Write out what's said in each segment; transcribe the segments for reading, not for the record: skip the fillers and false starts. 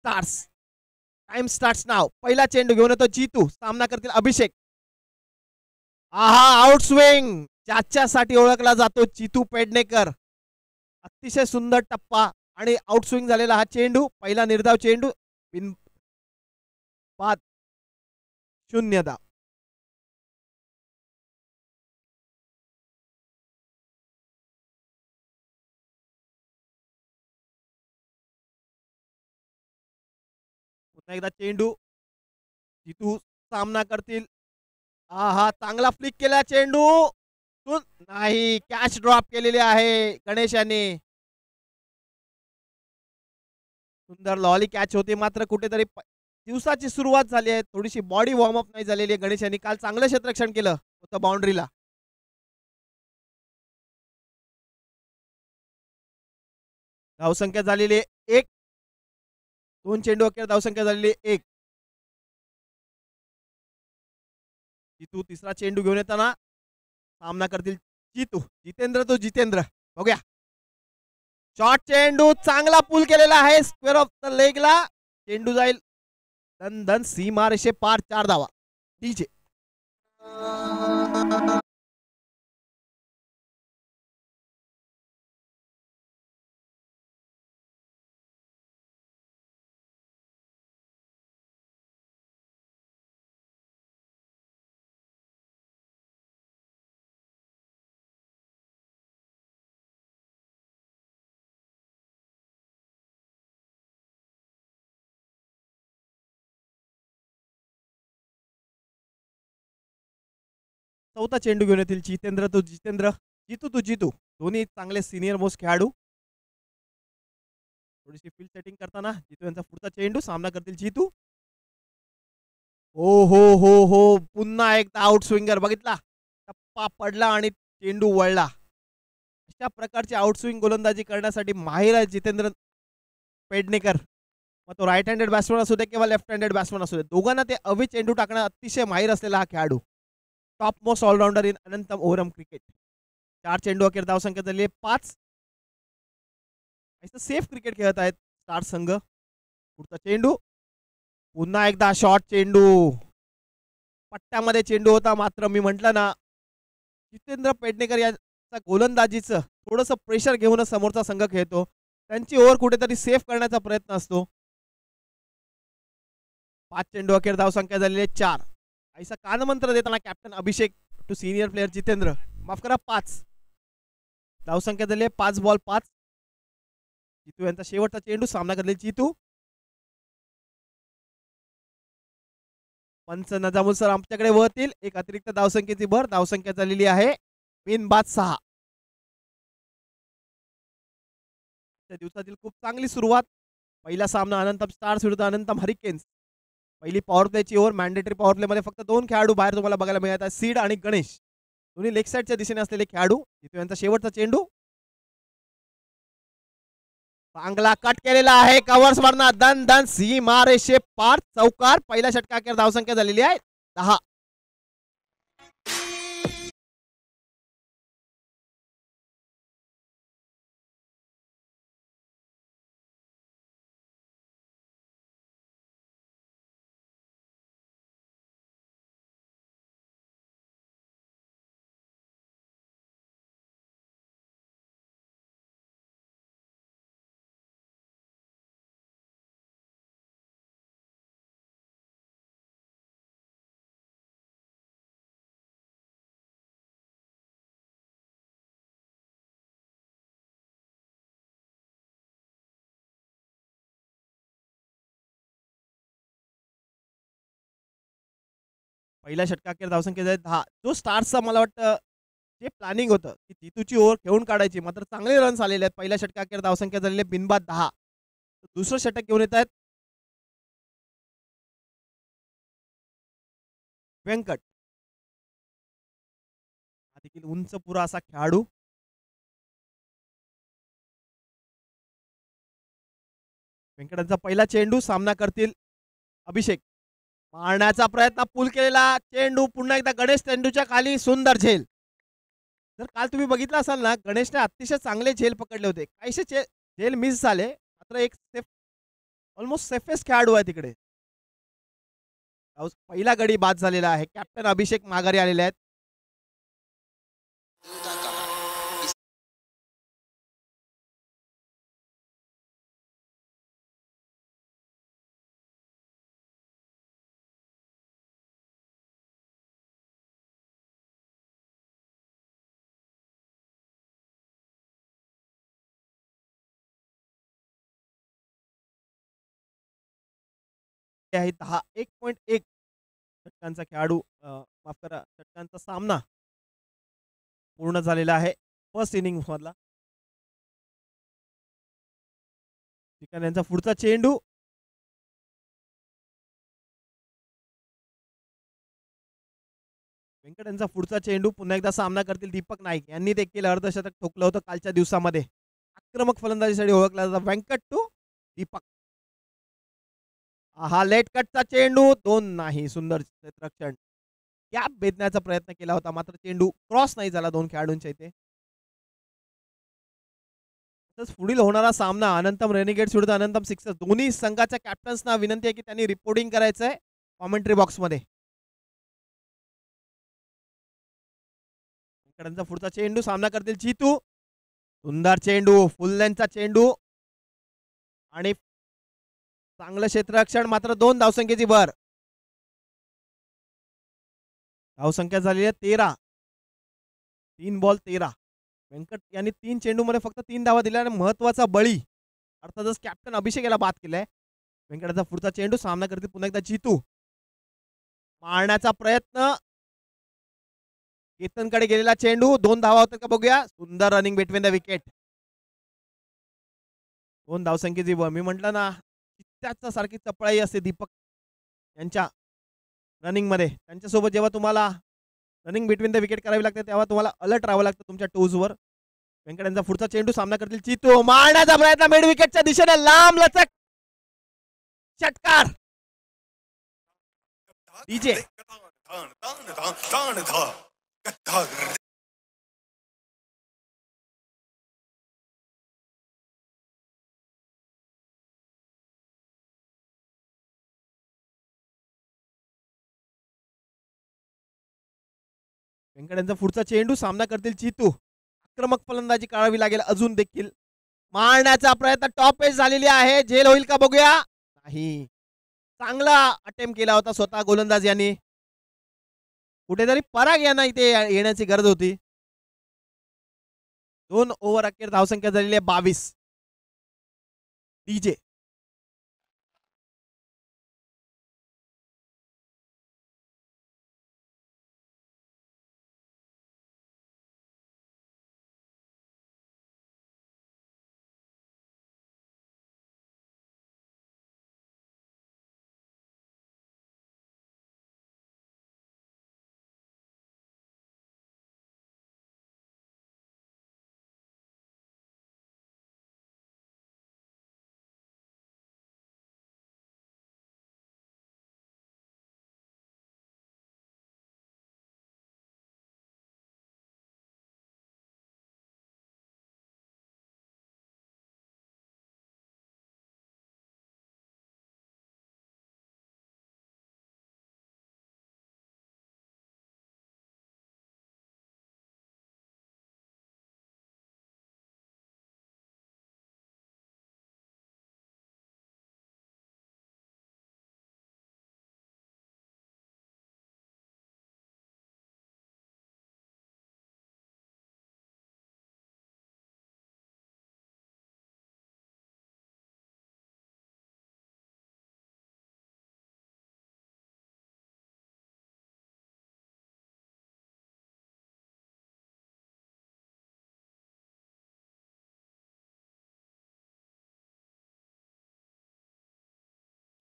Starts. Time starts नाव. पहिला चेंडू घेऊन येतो जीतू. सामना करतील अभिषेक. आहा, आउट स्विंग. ज्याच्यासाठी ओळखला जातो जीतू पेडणेकर. अतिशय सुंदर टप्पा आणि आउट स्विंग झालेला हा चेंडू. पहिला निर्धाव चेंडू. बाद 0 धाव. पुन्हा एकदा चेंडू. जीतू सामना करतील. आहा, चांगला फ्लिक केला चेंडू. नाही, कॅच ड्रॉप केलेली आहे गणेश यांनी. सुंदर लॉली कॅच होती, मात्र कुठेतरी दिवसाची सुरुवात झाली आहे. थोडीशी बॉडी वॉर्मअप नाही झालेली आहे. गणेश यांनी काल चांगलं क्षेत्ररक्षण केलं होतं बाउंड्रीला. धावसंख्या झालेली 1. 2 चेंडू अखेर धावसंख्या झालेली 1. जीतू तिसरा चेंडू घेऊन येताना सामना करतील जीतू. जितेंद्र तो जितेंद्र. बघूया. शॉर्ट चेंडू चांगला पूल केलेला आहे स्क्वेअर ऑफ द लेगला. चेंडू जाईल धन धन सीमारेषे पार. 4 धावा. डीजे. चौथा चेंडू घेऊन येतील जितेंद्र तो जितेंद्र. जीतू तो जीतू. दोन्ही चांगले सिनियर मोस्ट खेळाडू. थोडीशी फील्ड सेटिंग करताना जीतू यांचा पुढचा चेंडू. सामना करतील जीतू. हो हो हो हो, पुन्हा एकदा आउट स्विंगर. बघितला, टप्पा पडला आणि चेंडू वळला. अशा प्रकारची आउट स्विंग गोलंदाजी करण्यासाठी माहिर आहे जितेंद्र पेडणेकर. मग तो राईट हँडेड बॅट्समन असू दे किंवा लेफ्ट हँडेड बॅट्समन असू दे, दोघांना ते अवि चेंडू टाकण्यात अतिशय माहिर असलेला हा खेळाडू. टॉप मोस्ट ऑलराऊंडर इन अनंतम ओव्हरम क्रिकेट. 4 चेंडू अखेर धावसंख्या झाली 5. सेफ क्रिकेट खेळत आहेत स्टार संघ. पुढचा चेंडू. पुन्हा एकदा शॉर्ट चेंडू. पट्ट्यामध्ये चेंडू होता, मात्र मी म्हटलं ना, जितेंद्र पेडणेकर याचा गोलंदाजीचं थोडंसं प्रेशर घेऊनच समोरचा संघ खेळतो. त्यांची ओव्हर कुठेतरी सेफ करण्याचा प्रयत्न असतो. 5 चेंडू अखेर धावसंख्या झालेली 4. ऐसा कानमंत्र देताना captain Abhishek to senior player Jitendra. माफ करा, 5. धावसंख्या झाली 5 बॉल 5. जीतू यांचा शेवटचा चेंडू. सामना करले जीतू. पंच नजामुल सर आमच्याकडे वळतील. एक अतिरिक्त धावसंख्येची भर. धावसंख्या झालेली आहे बिनबाद 6. त्या दिवसातील खूप चांगली सुरुवात. पहिला सामना अनंतम स्टार्स विरुद्ध अनंतम हरिकेन्स. पहिली पॉवर प्लेची ओव्हर. मॅन्डेटरी पॉवर प्ले मध्ये फक्त 2 खेळाडू बाहेर तुम्हाला बघायला मिळत आहेत, सीड आणि गणेश. दोन्ही लेग साईडच्या दिशेने असलेले खेळाडू. जीतू यांचा शेवटचा चेंडू. चांगला कट केलेला आहे. कव्हर्स वरना दन दन सीमारेषे पार. चौकार. पहिल्या षटका अखेर धावसंख्या झालेली आहे 10. पहिल्या षटका अखेर धावसंख्या झाली 10. जो स्टार्सचा मला वाटतं जे प्लॅनिंग होतं की जीतूची ओव्हर खेळून काढायची, मात्र चांगले रन्स आलेले आहेत. पहिल्या षटका अखेर धावसंख्या झालेली बिनबाद 10. दुसरं षटक घेऊन येत आहेत व्यंकट. हा देखील उंच पुरा असा खेळाडू. व्यंकटांचा पहिला चेंडू. सामना करतील अभिषेक. मारण्याचा प्रयत्न. पूल केलेला चेंडू. पुन्हा एकदा गणेश चेंडूच्या खाली. सुंदर झेल. जर काल तुम्ही बघितलं असाल ना, गणेशने अतिशय चांगले झेल पकडले होते. काहीशे झेल मिस झाले, मात्र एक ऑलमोस्ट सेफेस्ट खेळाडू आहे तिकडे. पहिला गडी बाद झालेला आहे. कॅप्टन अभिषेक माघारी आलेले आहेत. आहे 1.1 षटकांचा खेळाडू माफ करा षटकांचा सामना पूर्ण झालेला आहे फर्स्ट इनिंग मधला. यांचा पुढचा चेंडू व्यंकट यांचा पुढचा चेंडू पुन्हा एकदा सामना करतील दीपक नाईक. यांनी देखील अर्धशतक ठोकलं होतं कालच्या दिवसामध्ये. आक्रमक फलंदाजीसाठी ओळखला जातो व्यंकट टू दीपक. हा लेट कटचा चेंडू 2 नाही. सुंदर क्षेत्ररक्षण. कॅप भेदण्याचा प्रयत्न केला होता मात्र चेंडू क्रॉस नाही झाला 2 खेळाडूंच्या इथे. पुढील होणारा सामना अनंतम रेनिगेट्स विरुद्ध अनंतम सिक्सर्स. दोन्ही संघाच्या कॅप्टन्सना विनंती आहे की त्यांनी रिपोर्टिंग करायचंय कॉमेंट्री बॉक्समध्ये. पुढचा चेंडू सामना करतील चीतू. सुंदर चेंडू फुल लेंथचा चेंडू आणि चांगलं क्षेत्ररक्षण मात्र 2 धावसंख्येची भर. धावसंख्या झाली आहे 13. 3 बॉल 13. व्यंकट यांनी 3 चेंडूमध्ये फक्त 3 धावा दिल्या आणि महत्वाचा बळी अर्थातच कॅप्टन अभिषेक याला बाद केलाय. व्यंकटाचा पुढचा चेंडू सामना करतील पुन्हा एकदा चीतू. मारण्याचा प्रयत्न केतनकडे गेलेला चेंडू 2 धावा होतात का बघूया. सुंदर रनिंग बिटवीन द विकेट. 2 धावसंख्येची भर. मी म्हटलं ना त्याच्या सारखी चपळाई असते दीपक यांच्या रनिंग मध्ये. त्यांच्यासोबत जेव्हा तुम्हाला रनिंग बिटवीन द विकेट करावी लागते तेव्हा तुम्हाला अलर्ट राहावं लागतं तुमच्या टोजवर. व्यंकट यांचा पुढचा चेंडू सामना करतील चीतू. मारण्याचा प्रयत्न मिड विकेटच्या दिशेने लांब लचक षटकार. डीजे व्यंकट यांचा पुढचा चेंडू सामना करतील चीतू. आक्रमक फलंदाजी करावी लागेल अजून देखील. मारण्याचा प्रयत्न टॉप एज झालेली आहे. झेल होईल का बघूया. नाही. चांगला अटेम्प्ट केला होता स्वतः गोलंदाज यांनी. कुठेतरी पराग यांना इथे येण्याची गरज होती. 2 ओव्हर अखेर धावसंख्या झालेली आहे 22. डीजे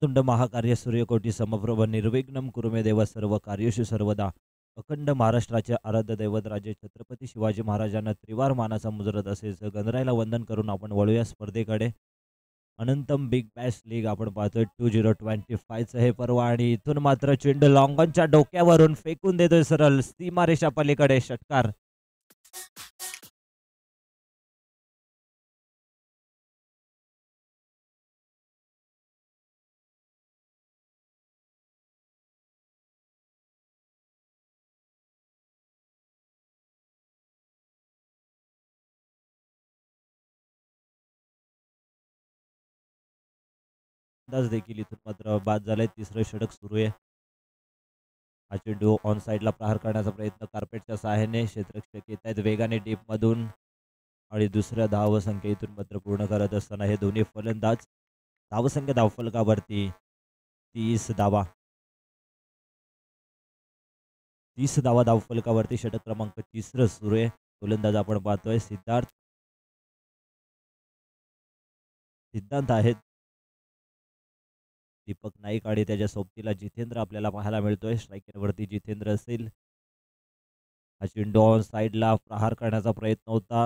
तुंड महाकार्य सूर्यकोटी समप्रभ निर्विघ्नं कुरु मे देव सर्व कार्येषु सर्वदा. अखंड महाराष्ट्राचे आराध्य दैवत राजे छत्रपती शिवाजी महाराजांना त्रिवार मानाचा मुजरत असेल गणरायला वंदन करून आपण वळूया स्पर्धेकडे. अनंतम बिग बॅश लीग आपण पाहतोय 2025चं हे पर्व आणि इथून मात्र चेंडू लॉंगॉनच्या डोक्यावरून फेकून देतोय सरळ सीमारेषा पलीकडे. षटकार. अंदाज देखील इथून मात्र बाद झालाय. तिसरं षटक सुरू आहे. हा चेंडू ऑन साईडला प्रहार करण्याचा प्रयत्न कार्पेटच्या सहाय्याने क्षेत्ररक्षक येत आहेत वेगाने डीपमधून आणि दुसऱ्या धावसंख्या इथून मात्र पूर्ण करत असताना हे दोन्ही फलंदाज धावसंख्या धावफलकावरती 30 धावा. 30 धावा धावफलकावरती षटक क्रमांक तिसरं सुरू आहे. गोलंदाज आपण पाहतोय सिद्धांत आहेत. दीपक नाईक आणि त्याच्या सोबतीला जितेंद्र आपल्याला पाहायला मिळतोय. स्ट्रायकरवरती जितेंद्र असेल. हा चेंडू ऑन साईडला प्रहार करण्याचा प्रयत्न होता.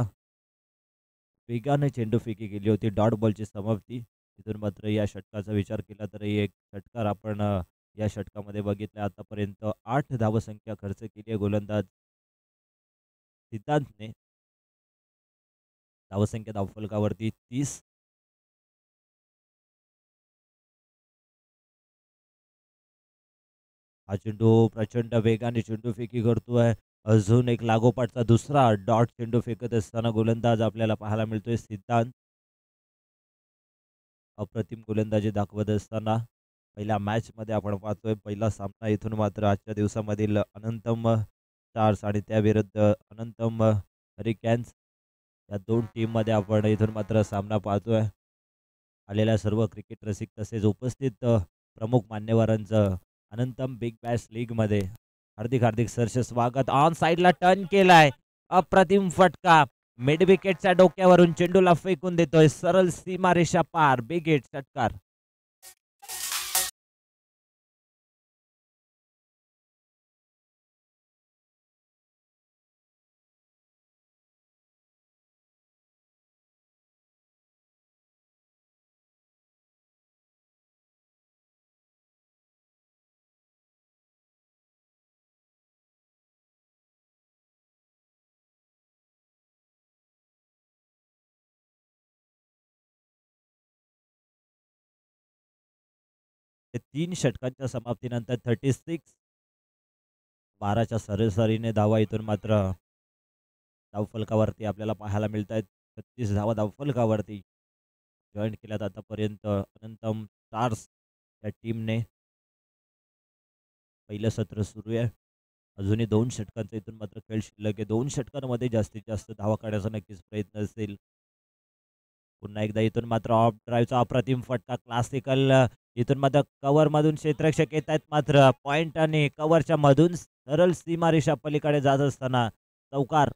वेगाने चेंडू फेकी केली होती. डॉट बॉलची समाप्ती. तिथून मात्र या षटकाचा विचार केला तर एक षटकार आपण या षटकामध्ये बघितलं. आतापर्यंत 8 धावसंख्या खर्च केली आहे गोलंदाज सिद्धांतने. धावसंख्या धावफलकावरती 30. हा चेंडू प्रचंड वेगाने चेंडू फेकी करतोय. अजून एक लागोपाठचा दुसरा डॉट चेंडू फेकत असताना गोलंदाज आपल्याला पाहायला मिळतोय सिद्धांत. अप्रतिम गोलंदाजी दाखवत असताना पहिल्या मॅचमध्ये आपण पाहतोय पहिला सामना इथून मात्र आजच्या दिवसामधील अनंतम स्टार्स आणि त्याविरुद्ध अनंतम हरिकॅन्स या दोन टीममध्ये आपण इथून मात्र सामना पाहतोय. आलेल्या सर्व क्रिकेट रसिक तसेच उपस्थित प्रमुख मान्यवरांचं अनंतम बिग बॅश लीगमध्ये हार्दिक हार्दिक सहर्ष स्वागत. ऑन साईडला टर्न केलाय. अप्रतिम फटका. मिड विकेटच्या डोक्यावरून चेंडूला फेकून देतोय. सरळ सीमारेषा पार. बिग हिट षटकार. तीन षटकांच्या समाप्तीनंतर 36 12च्या सरासरीने धावा इथून मात्र धावफलकावरती आपल्याला पाहायला मिळत आहेत. 36 धावा धावफलकावरती जॉईन केल्यात आतापर्यंत अनंतम स्टार्स या टीमने. पहिलं सत्र सुरू आहे. अजूनही 2 षटकांचा इथून मात्र खेळ शिल्लक आहे. 2 षटकांमध्ये जास्तीत जास्त धावा काढण्याचा नक्कीच प्रयत्न असेल. पुन्हा एकदा इथून मात्र ऑफ ड्राईव्हचा अप्रतिम फटका. क्लासिकल इथून मात्र कव्हरमधून क्षेत्ररक्षक येत आहेत मात्र पॉइंट आणि कव्हरच्या मधून सरळ सीमारेषा पलीकडे जात असताना चौकार.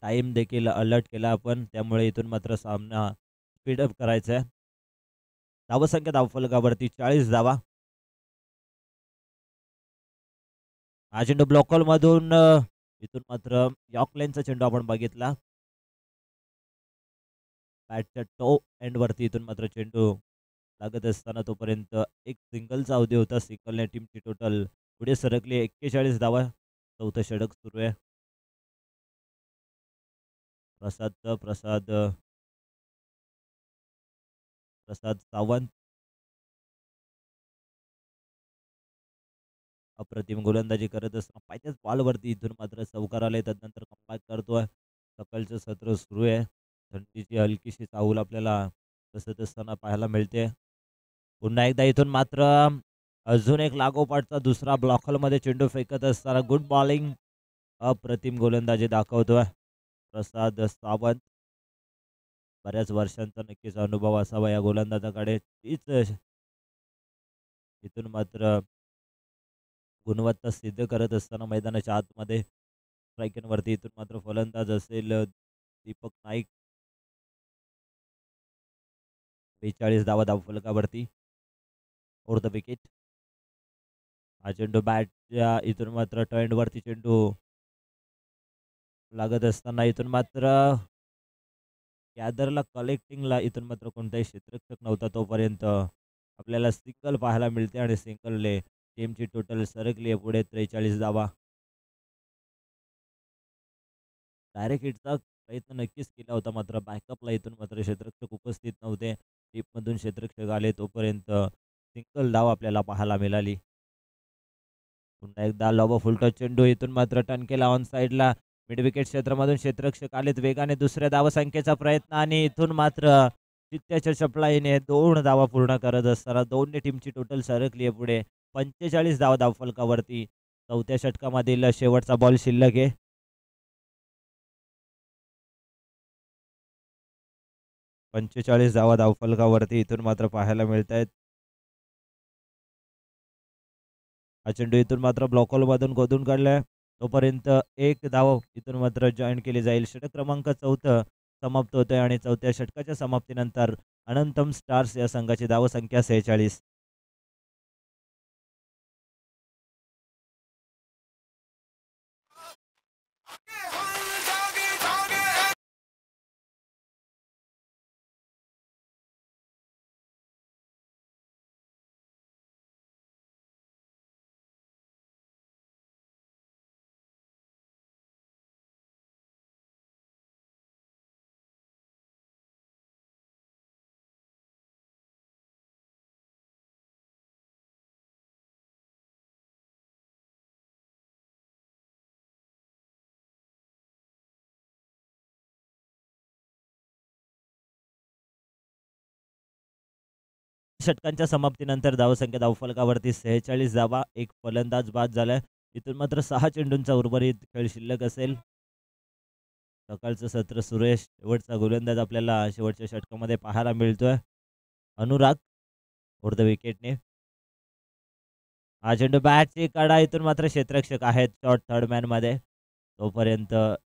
टाइम देखील अलर्ट केला आपण त्यामुळे इथून मात्र सामना स्पीडअप करायचा आहे. धावसंख्या धावफलकावरती 40 धावा. हा चेंडू ब्लॉक मधून इथून मात्र यॉर्कलाईनचा चेंडू आपण बघितला. बॅटच्या टो एंड वरती इथून मात्र चेंडू लागत असताना तोपर्यंत एक सिंगलचा अवधी होता. सिंगलने टीमची टोटल पुढे सरकली. 41 धावा. चौथं षटक सुरू आहे. प्रसाद सावंत अप्रतिम गोलंदाजी करत असताना पाहिजेच बॉलवरती इथून मात्र चौकार आले. त्यानंतर कमबॅक करतोय. सकाळचं सत्र सुरू आहे. थंडीची हलकीशी चाहूल आपल्याला बसत असताना पाहायला मिळते. पुन्हा एकदा इथून मात्र अजून एक लागोपाठचा दुसरा ब्लॉकलमध्ये चेंडू फेकत असताना गुड बॉलिंग. अप्रतिम गोलंदाजी दाखवतोय प्रसाद सावंत. बऱ्याच वर्षांचा नक्कीच अनुभव असावा या गोलंदाजाकडे. तीच इथून मात्र गुणवत्ता सिद्ध करत असताना मैदानाच्या आतमध्ये स्ट्रायकरवरती इथून मात्र फलंदाज असेल दीपक नाईक. 42 धावा धावफलकावरती. Over the wicket. हा चेंडू बॅटच्या इथून मात्र टर्नवरती चेंडू लागत असताना इथून मात्र गॅदरला कलेक्टिंगला इथून मात्र कोणताही क्षेत्ररक्षक नव्हता तोपर्यंत आपल्याला सिंगल पाहायला मिळते आणि सिंगलने टीमची टोटल सरकली आहे पुढे 43 धावा. डायरेक्ट हिटचा प्रयत्न नक्कीच केला होता, मात्र बॅकअपला इथून मात्र क्षेत्ररक्षक उपस्थित नव्हते. डीपमधून क्षेत्ररक्षक आले तोपर्यंत सिंगल धाव आपल्याला पाहायला मिळाली. पुन्हा एकदा लॉब फुलटॉस चेंडू इथून मात्र टर्न केला ऑन साईडला. मिड विकेट क्षेत्रामधून क्षेत्ररक्षक आलेत वेगाने दुसऱ्या धावसंख्येचा प्रयत्न आणि इथून मात्र चित्त्याच्या चपळाईने 2 धावा पूर्ण करत असताना दोन्ही टीमची टोटल सरकली आहे पुढे. 45 धावा धावफलकावरती. चौथ्या षटकामधील शेवटचा बॉल शिल्लक आहे. 45 धावा धावफलकावरती इथून मात्र पाहायला मिळत आहेत. हा चेंडू इथून मात्र ब्लॉक मधून गोदून काढलाय. तोपर्यंत एक धाव इथून मात्र जॉईन केली जाईल. षटक क्रमांक 4 समाप्त होतोय आणि चौथ्या षटकाच्या समाप्तीनंतर अनंतम स्टार्स या संघाची धावसंख्या 46. षटकांच्या समाप्तीनंतर धावसंख्या धावफलकावरती 46 धावा. एक फलंदाज बाद झालाय. इथून मात्र 6 चेंडूंचा उर्वरित खेळ शिल्लक असेल. सकाळचं सत्र सुरेश शेवटचा गोलंदाज आपल्याला शेवटच्या षटकामध्ये पाहायला मिळतोय. अनुराग फोर द विकेटने. हा चेंडू बॅटची कडा इथून मात्र क्षेत्ररक्षक आहेत शॉर्ट थर्ड मॅन मध्ये. तोपर्यंत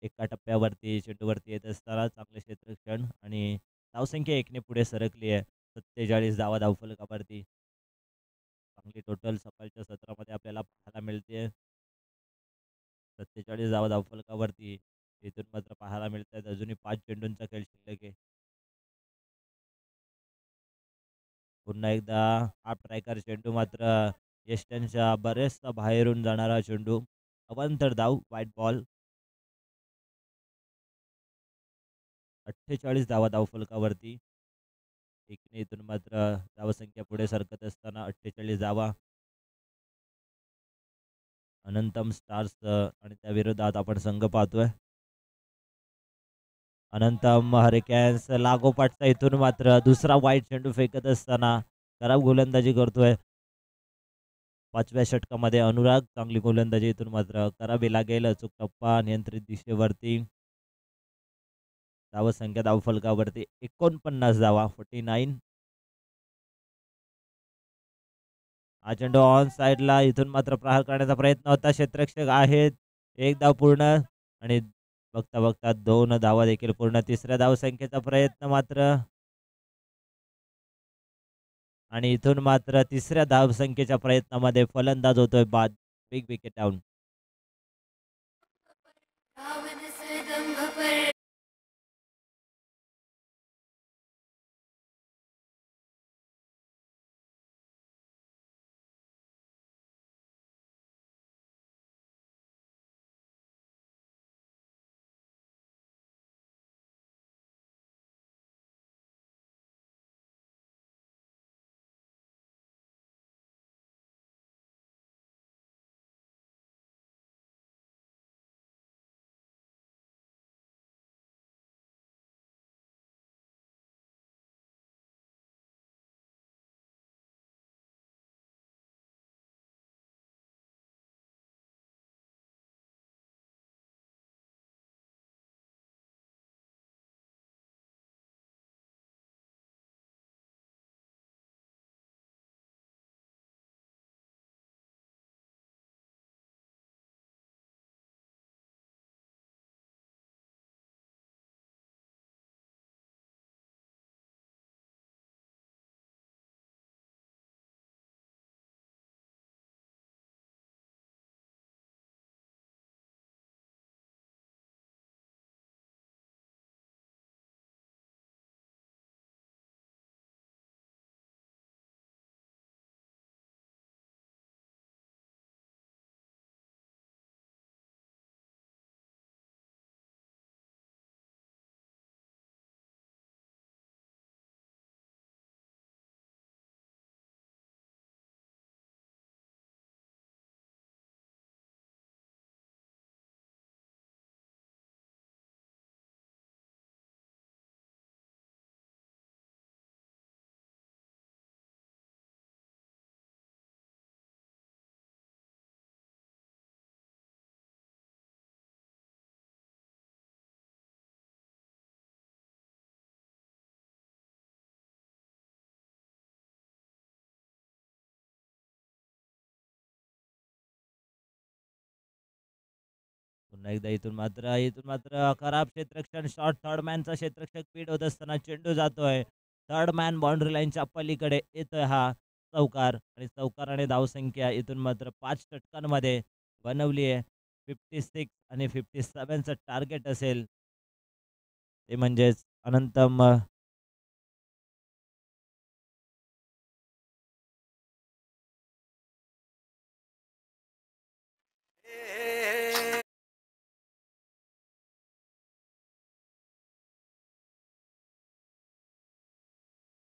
एका टप्प्यावरती चेंडूवरती येत असताना चांगले क्षेत्ररक्षण आणि धावसंख्या 1 ने पुढे सरकली आहे. 47 धावा धावफलकावरती. चांगली टोटल सकाळच्या सत्रामध्ये आपल्याला पाहायला मिळते. 47 धावा धावफलकावरती इथून मात्र पाहायला मिळत आहेत. अजूनही 5 चेंडूंचा खेळ शिल्लक आहे. पुन्हा एकदा हाफ ट्रॅकर चेंडू मात्र यष्टनच्या बरेचसा बाहेरून जाणारा चेंडू. अवांतर धाव व्हाईट बॉल. 48 धावा धावफलकावरती. एकने इथून मात्र धावसंख्या पुढे सरकत असताना 48 धावा. अनंतम स्टार्स आणि त्या विरोधात आपण संघ पाहतोय. अनंतम हरिकेन्स लागोपाठचा इथून मात्र दुसरा वाईट चेंडू फेकत असताना खराब गोलंदाजी करतोय. 5व्या षटकामध्ये अनुराग चांगली गोलंदाजी इथून मात्र करावी लागेल. अचूक टप्पा नियंत्रित दिशेवरती. धावसंख्या धावफलकावरती 49 धावा 49. हा चेंडू ऑन साईडला इथून मात्र प्रहार करण्याचा प्रयत्न होता. क्षेत्ररक्षक आहेत. एक धाव पूर्ण आणि बघता बघता 2 धावा देखील पूर्ण. तिसऱ्या धावसंख्येचा प्रयत्न मात्र आणि इथून मात्र तिसऱ्या धावसंख्येच्या प्रयत्नामध्ये फलंदाज होतोय बाद. Big wicket down. पुन्हा एकदा इथून मात्र खराब क्षेत्ररक्षण शॉट थर्ड मॅनचा क्षेत्ररक्षक पीड होत असताना चेंडू जातोय. थर्ड मॅन बाउंड्री लाईनच्या पलीकडे येतोय हा चौकार आणि चौकाराने धावसंख्या इथून मात्र 5 षटकांमध्ये बनवली आहे. 56 आणि 57चं टार्गेट असेल ते म्हणजेच अनंतम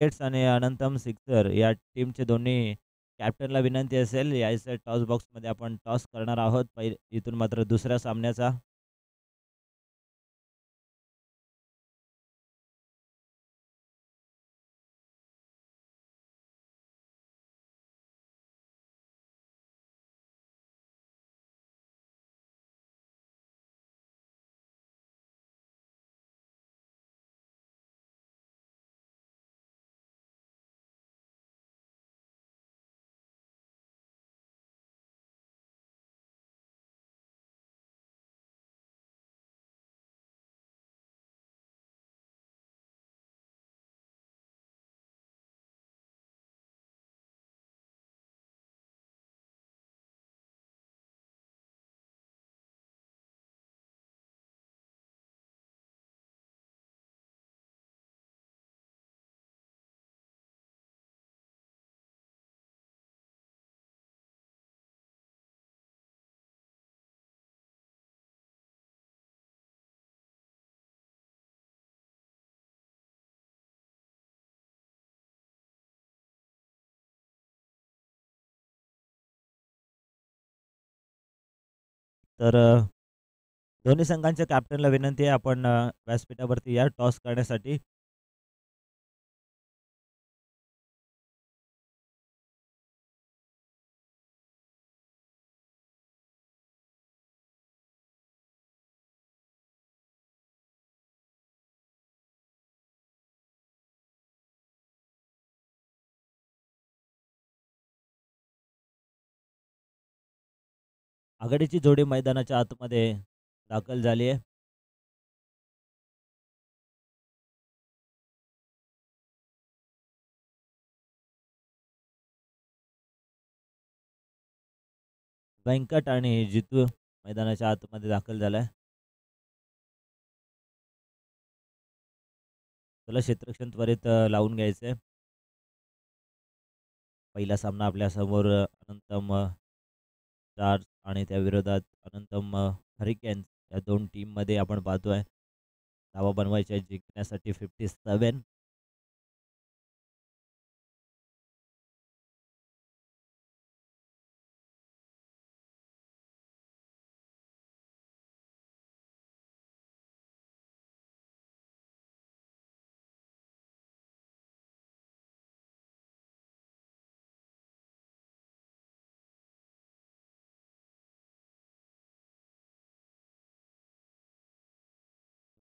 आणि अनंतम सिक्सर या टीमचे दोन्ही कॅप्टनला विनंती असेल यायचं टॉस बॉक्समध्ये आपण टॉस करणार आहोत इथून मात्र दुसऱ्या सामन्याचा. तर दोन्ही संघांच्या कॅप्टनला विनंती आहे आपण व्यासपीठावरती या टॉस करण्यासाठी. आघाडीची जोडी मैदानाच्या आतमध्ये दाखल झाली आहे. व्यंकट आणि जितू मैदानाच्या आतमध्ये दाखल झालाय. त्याला क्षेत्ररक्षण त्वरित लावून घ्यायचंय. पहिला सामना आपल्या समोर अनंतम स्टार्स आणि त्या विरोधात अनंतम हरिकेन्स या दोन टीममध्ये आपण पाहतोय. धावा बनवायच्या जिंकण्यासाठी 57.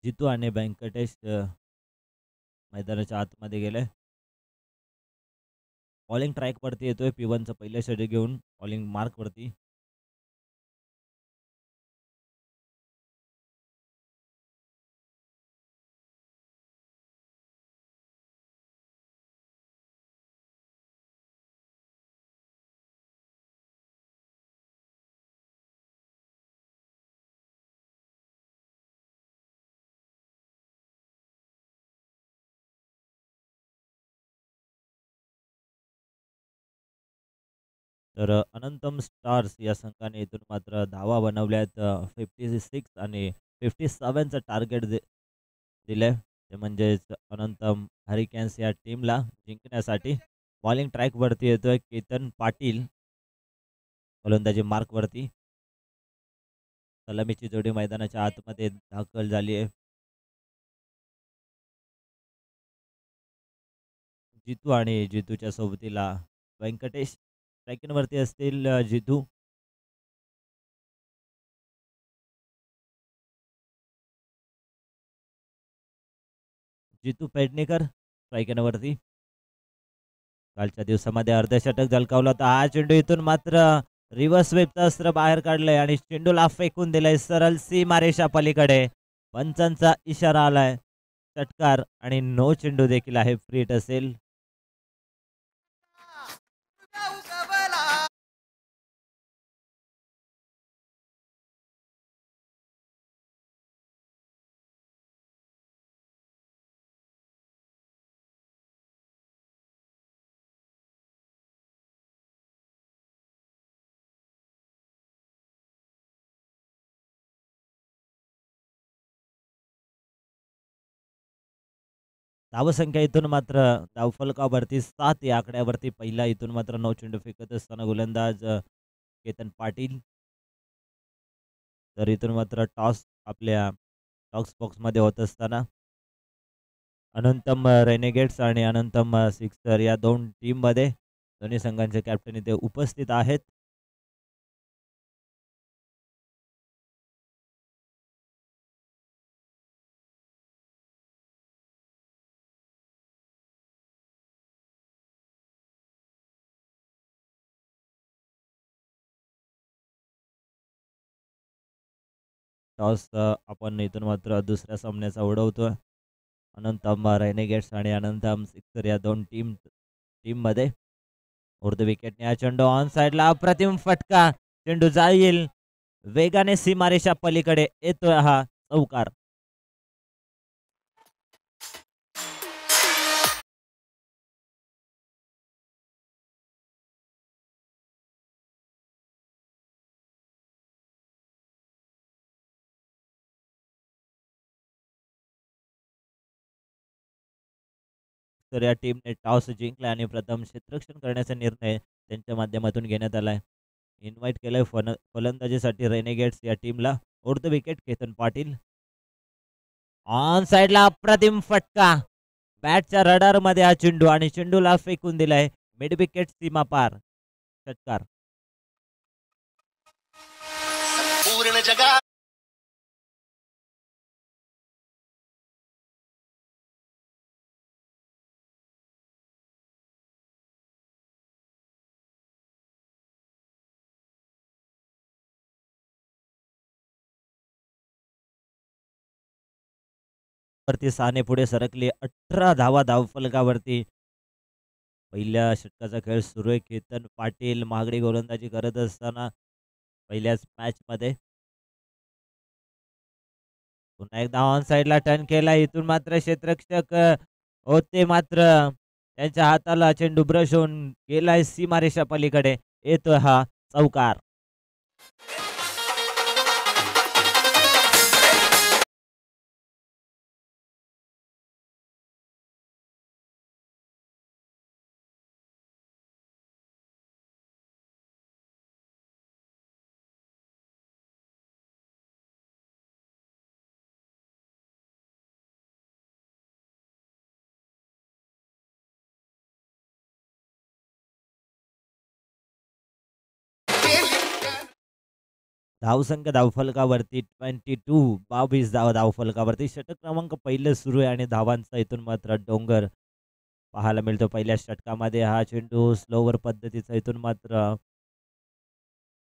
जितू आणि व्यंकटेश मैदानाच्या आतमध्ये गेले. बॉलिंग ट्रॅक वरती येतोय P1चं पहिलं षटक घेऊन बॉलिंग मार्क वरती. तर अनंतम स्टार्स या संघाने इथून मात्र धावा बनवल्यात 56 आणि 57चं टार्गेट दिलंय. ते म्हणजेच अनंतम हरिकेन्स या टीमला जिंकण्यासाठी. बॉलिंग ट्रॅक वरती येतोय केतन पाटील गोलंदाजी मार्क वरती. सलामीची जोडी मैदानाच्या आतमध्ये दाखल झाली आहे. जितू आणि जितूच्या सोबतीला व्यंकटेश वरती असतील. जितू जितू पेडणेकर वरती. कालच्या दिवसामध्ये अर्धशतक झळकावला होता. हा चेंडू इथून मात्र रिव्हर्स स्वीपचं अस्त्र बाहेर काढलंय आणि चेंडूला फेकून दिलंय सरळ सीमारेषा पलीकडे. पंचांचा इशारा आलाय. षटकार आणि नो चेंडू देखील आहे, फ्री हिट असेल. धावसंख्या इथून मात्र धावफलकावरती 7 या आकड्यावरती पहिला. इथून मात्र 9 चेंडू फेकत असताना गोलंदाज केतन पाटील. तर इथून मात्र टॉस आपल्या टॉक्स बॉक्समध्ये होत असताना अनंतम रेनेगेट्स आणि अनंतम सिक्सर या दोन टीममध्ये दोन्ही संघांचे कॅप्टन इथे उपस्थित आहेत. टॉस आपण इथून मात्र दुसऱ्या सामन्याचा उडवतोय. अनंतम रेनेगेट्स आणि अनंतम सिक्सर या दोन टीममध्ये. उर्दू विकेटने हा चेंडू ऑन साइडला अप्रतिम फटका. चेंडू जाईल वेगाने सीमारेषा पलीकडे येतोय हा चौकार. तर या टीमने टॉस जिंकला आणि प्रथम क्षेत्ररक्षण करण्याचा निर्णय त्यांच्या माध्यमातून घेण्यात आलाय. इन्व्हाइट केलंय फलंदाजीसाठी रेनेगेट्स या टीमला. उर्दू विकेट केतन पाटील. ऑन साइडला अप्रतिम फटका. बॅटच्या रडार मध्ये हा चेंडू आणि चेंडूला फेकून दिलाय मिड विकेट सीमा पार. षटकार. पूर्ण जगात वरती साने पुढे सरकले. 18 धावा धावफलकावरती. पहिल्या षटकाचा खेळ सुरू आहे. केतन पाटील महागडी गोलंदाजी करत असताना पहिल्याच मॅच मध्ये पुन्हा एकदा ऑन साइडला टर्न केला. इथून मात्र क्षेत्ररक्षक होते मात्र त्यांच्या हाताला चेंडू ब्रश होऊन गेलाय सीमारेषा पलीकडे. येतोय हा चौकार. धावसंख्या धावफलकावरती 22 धाव धावफलकावरती. षटक क्रमांक पहिले सुरू आहे आणि धावांचा इथून मात्र डोंगर पाहायला मिळतो. पहिल्या षटकामध्ये हा चेंडू स्लोवर पद्धतीचा इथून मात्र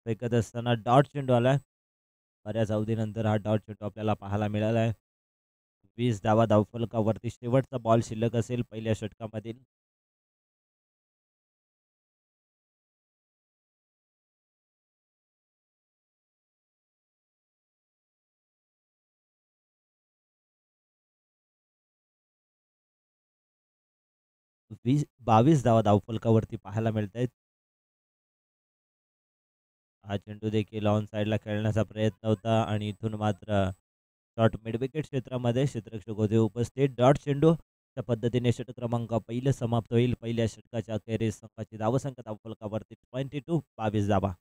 फेकत असताना डॉट चेंडू आलाय. बऱ्याच अवधीनंतर हा डॉट चेंडू आपल्याला पाहायला मिळाला आहे. 20 धावा धावफलकावरती. शेवटचा बॉल शिल्लक असेल पहिल्या षटकामधील. वीस 22 धावा धावफलकावरती पाहायला मिळत आहेत. हा चेंडू देखील ऑन साइडला खेळण्याचा प्रयत्न होता आणि इथून मात्र शॉट मिड विकेट क्षेत्रामध्ये क्षेत्ररक्षक होते उपस्थित. डॉट चेंडू त्या पद्धतीने षटक क्रमांक पहिलं समाप्त होईल. पहिल्या षटकाच्या अखेरीस संघाची धावसंख्या धावफलकावरती 22 धावा.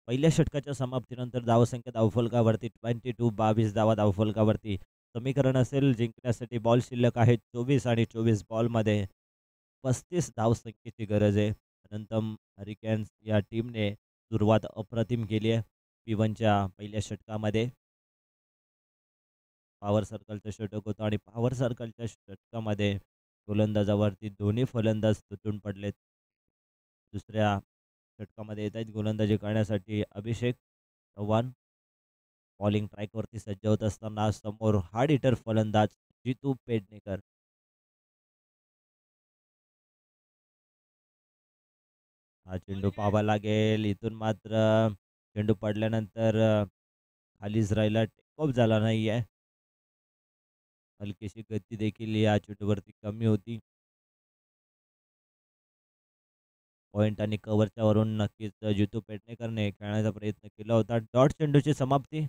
पहिल्या षटकाच्या समाप्तीनंतर धावसंख्या धावफलकावरती 22 धावा धावफलकावरती. समीकरण असेल जिंकण्यासाठी बॉल शिल्लक आहेत 24 आणि 24 बॉलमध्ये 35 धावसंख्येची गरज आहे. अनंतम हरिकेन्स या टीमने सुरुवात अप्रतिम केली आहे. P1च्या पहिल्या षटकामध्ये पॉवर सर्कलचं षटक होतं आणि पॉवर सर्कलच्या षटकामध्ये गोलंदाजावरती दोन्ही फलंदाज तुटून पडलेत. दुसऱ्या षटकामध्ये येत आहेत गोलंदाजी करण्यासाठी अभिषेक चव्हाण. बॉलिंग ट्रॅकवरती सज्ज होत असताना समोर हार्ड हिटर फलंदाज जितू पेडणेकर. हा चेंडू पाहावा लागेल. इथून मात्र चेंडू पडल्यानंतर खालीच राहिला, टेक ऑफ झाला नाही आहे. हलकीशी गती देखील या चेंडूवरती कमी होती. पॉइंट आणि कव्हरच्या वरून नक्कीच जितू पेडणेकरने खेळण्याचा प्रयत्न केला होता. डॉट चेंडूची समाप्ती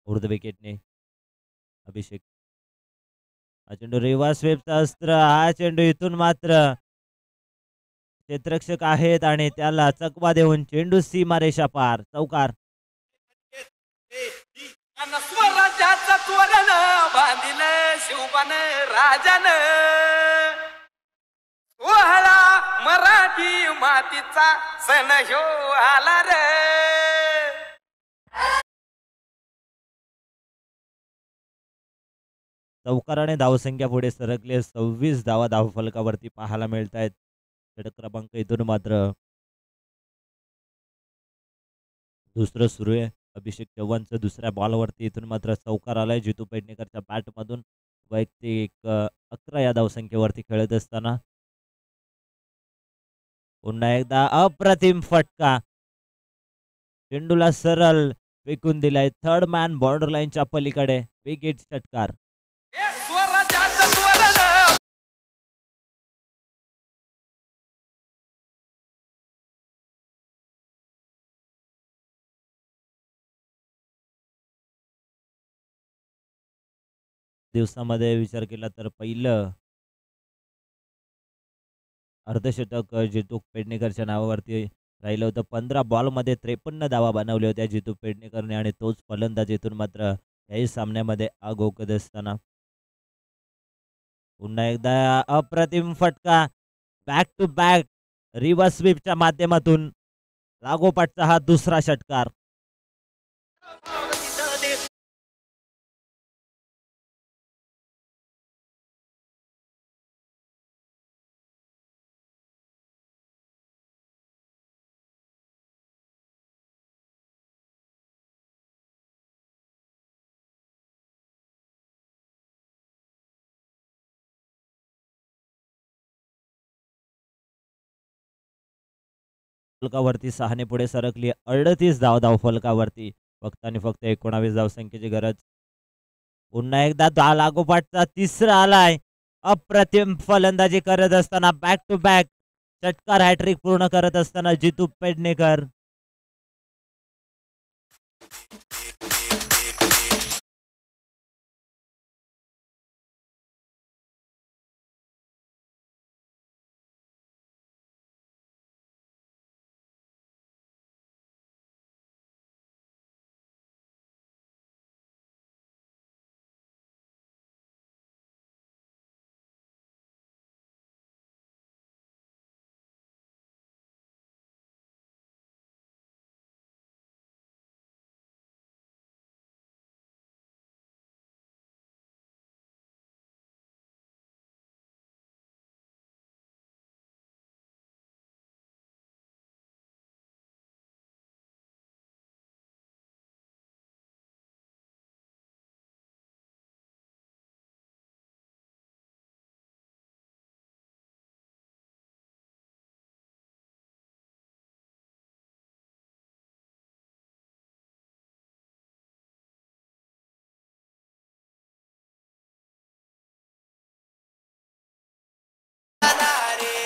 उर्ध विकेटने. अभिषेक हा चेंडू रिव्हर्स स्वीपचा अस्त्र. हा चेंडू इथून मात्र क्षेत्ररक्षक आहेत आणि त्याला चकवा देऊन चेंडू सीमारेषा पार. चौकार. स्वराज्याचा तोरण बांधिल शिवबान राजान. सोहळा मराठी मातीचा सण ह्यो आला रे. चौकाराने धावसंख्या पुढे सरकले. 26 धावा धावफलकावरती पाहायला मिळत आहेत. षटक क्रमांक इथून मात्र दुसरं सुरू आहे. अभिषेक चव्हाणचं दुसऱ्या बॉलवरती इथून मात्र चौकार आलाय जितू पेडणेकरच्या बॅटमधून. वैयक्तिक 11 या धावसंख्येवरती खेळत असताना पुन्हा एकदा अप्रतिम फटका. चेंडूला सरळ फेकून दिलाय. थर्ड मॅन बॉर्डर लाईनच्या पलीकडे. विकेट षटकार. स्वराज्याचं तोरण दिवसामध्ये विचार केला तर पहिलं अर्धशतक जितू पेडणेकरच्या नावावरती राहिलं होतं. 15 बॉलमध्ये 53 धावा बनवल्या होत्या जितू पेडणेकरने आणि तोच फलंदाज इथून मात्र याही सामन्यामध्ये आग ओकत असताना पुन्हा एकदा अप्रतिम फटका. बॅक टू बॅक रिव्हर्स स्वीपच्या माध्यमातून लागोपाठचा हा दुसरा षटकार. फलकावरती 6 ने पुढे सरकली. 38 धाव फलकावरती फक्त आणि फक्त 19 धावसंख्येची गरज. पुन्हा एकदा लागोपाठचा तिसरा आलाय. अप्रतिम फलंदाजी करत असताना बॅक टू बॅक षटकार हॅट्रिक पूर्ण करत असताना जितू पेडणेकर.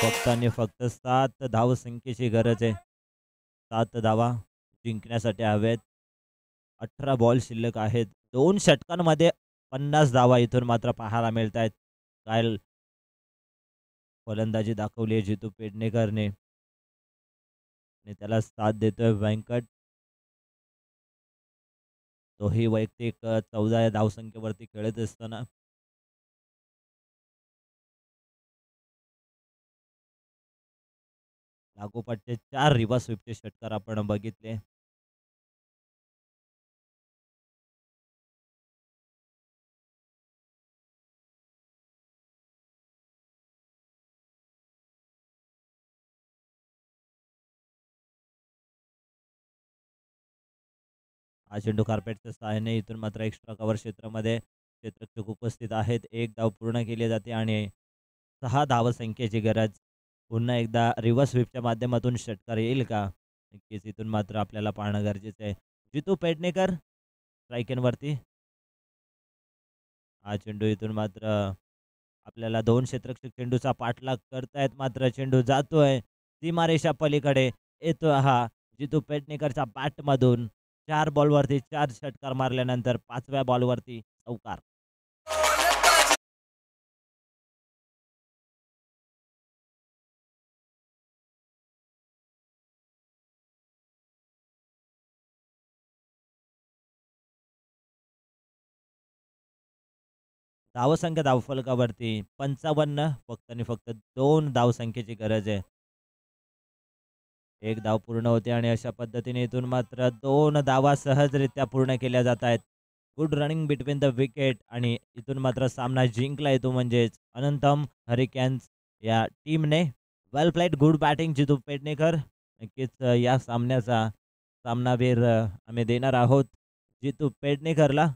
फक्त आणि फक्त 7 धावसंख्येची गरज आहे. 7 धावा जिंकण्यासाठी हवेत. 18 बॉल शिल्लक आहेत. 2 षटकांमध्ये 50 धावा इथून मात्र पाहायला मिळत आहेत. काय फलंदाजी दाखवली आहे जितू पेडणेकरने. आणि त्याला साथ देतोय व्यंकट. तोही वैयक्तिक 14 या धावसंख्येवरती खेळत असताना लागोपाठचे 4 रिव्हर्स स्वीपचे षटकार आपण बघितले. हा चेंडू कार्पेटच्या सहाय्याने इथून मात्र एक्स्ट्रा कव्हर क्षेत्रामध्ये क्षेत्ररक्षक उपस्थित आहेत. एक धाव पूर्ण केली जाते आणि 6 धावसंख्येची गरज. पुन्हा एकदा रिव्हर्स स्वीपच्या माध्यमातून षटकार येईल का? नक्कीच इथून मात्र आपल्याला पाहणं गरजेचं आहे. जितू पेडणेकर स्ट्राईकेनवरती. हा चेंडू इथून मात्र आपल्याला 2 क्षेत्ररक्षक चेंडूचा पाठलाग करतायत, मात्र चेंडू जातोय सीमारेषा पलीकडे. येतोय हा जितू पेडणेकरच्या बॅटमधून. 4 बॉलवरती 4 षटकार मारल्यानंतर 5व्या बॉलवरती चौकार. धावसंख्या धावफलकावरती 55. फक्त आणि फक्त 2 धावसंख्येची गरज आहे. एक धाव पूर्ण होते आणि अशा पद्धतीने इथून मात्र 2 धावा सहजरित्या पूर्ण केल्या जात आहेत. Good running between the wicket आणि इथून मात्र सामना जिंकला येतो म्हणजेच अनंतम हरिकेन्स या टीमने. वेल प्लेड, गुड बॅटिंग जितू पेडणेकर. नक्कीच या सामन्याचा सामनावीर आम्ही देणार आहोत जितू पेडणेकरला.